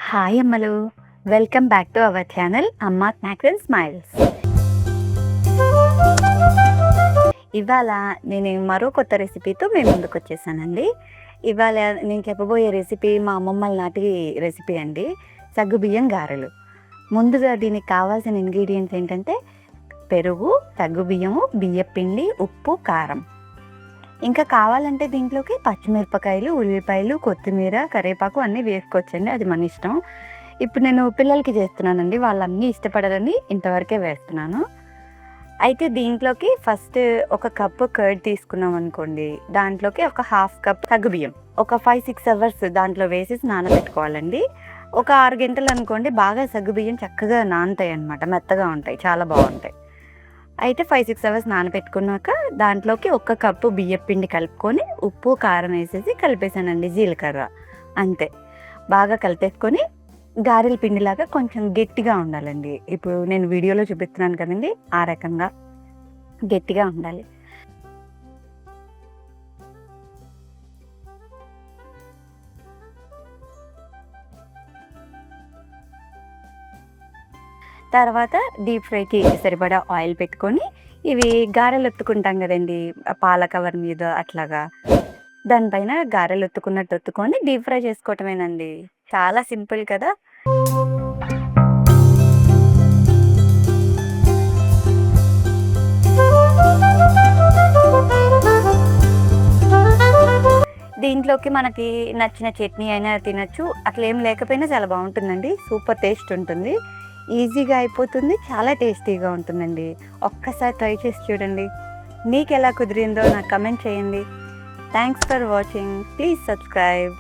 Hi అమ్మలు, welcome back to our channel అమ్మ snacks and smiles. ఇవాళ నేను మరో కొత్త రెసిపీతో మేము ముందుకు వచ్చేసానండి. ఇవాళ నేను చెప్పబోయే రెసిపీ మా అమ్మమ్మల నాటి రెసిపీ అండి, సగ్గుబియ్యం గారెలు. ముందుగా దీనికి కావాల్సిన ఇంగ్రీడియంట్స్ ఏంటంటే పెరుగు, సగ్గుబియ్యము, బియ్యపిండి, ఉప్పు, కారం. ఇంకా కావాలంటే దీంట్లోకి పచ్చిమిరపకాయలు, ఉల్లిపాయలు, కొత్తిమీర, కరివేపాకు అన్నీ వేసుకోవచ్చండి, అది మన ఇష్టం. ఇప్పుడు నేను పిల్లలకి చేస్తున్నానండి, వాళ్ళన్నీ ఇష్టపడరని ఇంతవరకే వేస్తున్నాను. అయితే దీంట్లోకి ఫస్ట్ ఒక కప్పు కర్డ్ తీసుకున్నాం అనుకోండి, దాంట్లోకి ఒక హాఫ్ కప్ సగ్గుబియ్యం ఒక 5-6 అవర్స్ దాంట్లో వేసేసి నానబెట్టుకోవాలండి. ఒక 6 గంటలు అనుకోండి, బాగా సగ్గుబియ్యం చక్కగా నానుతాయి అన్నమాట, మెత్తగా ఉంటాయి, చాలా బాగుంటాయి. అయితే 5-6 అవర్స్ నానబెట్టుకున్నాక దాంట్లోకి ఒక కప్పు బియ్యపిండి కలుపుకొని ఉప్పు, కారం వేసేసి కలిపేసానండి, జీలకర్ర, అంతే. బాగా కలిపేసుకొని గారెల పిండిలాగా కొంచెం గట్టిగా ఉండాలండి. ఇప్పుడు నేను వీడియోలో చూపిస్తున్నాను కదండి, ఆ రకంగా గట్టిగా ఉండాలి. తర్వాత డీప్ ఫ్రైకి సరిపడా ఆయిల్ పెట్టుకొని ఇవి గారెలు ఒత్తుకుంటాం కదండి, పాల కవర్ మీద అట్లాగా దానిపైన గారెలు ఒత్తుకున్నట్టు ఒత్తుకొని డీప్ ఫ్రై చేసుకోవటమేనండి. చాలా సింపుల్ కదా. దీంట్లోకి మనకి నచ్చిన చట్నీ అయినా తినచ్చు, అట్లా ఏం లేకపోయినా చాలా బాగుంటుందండి, సూపర్ టేస్ట్ ఉంటుంది, ఈజీగా అయిపోతుంది, చాలా టేస్టీగా ఉంటుందండి. ఒక్కసారి ట్రై చేసి చూడండి. మీకు ఎలా కుదిరిందో నాకు కమెంట్ చేయండి. Thanks for watching. Please subscribe.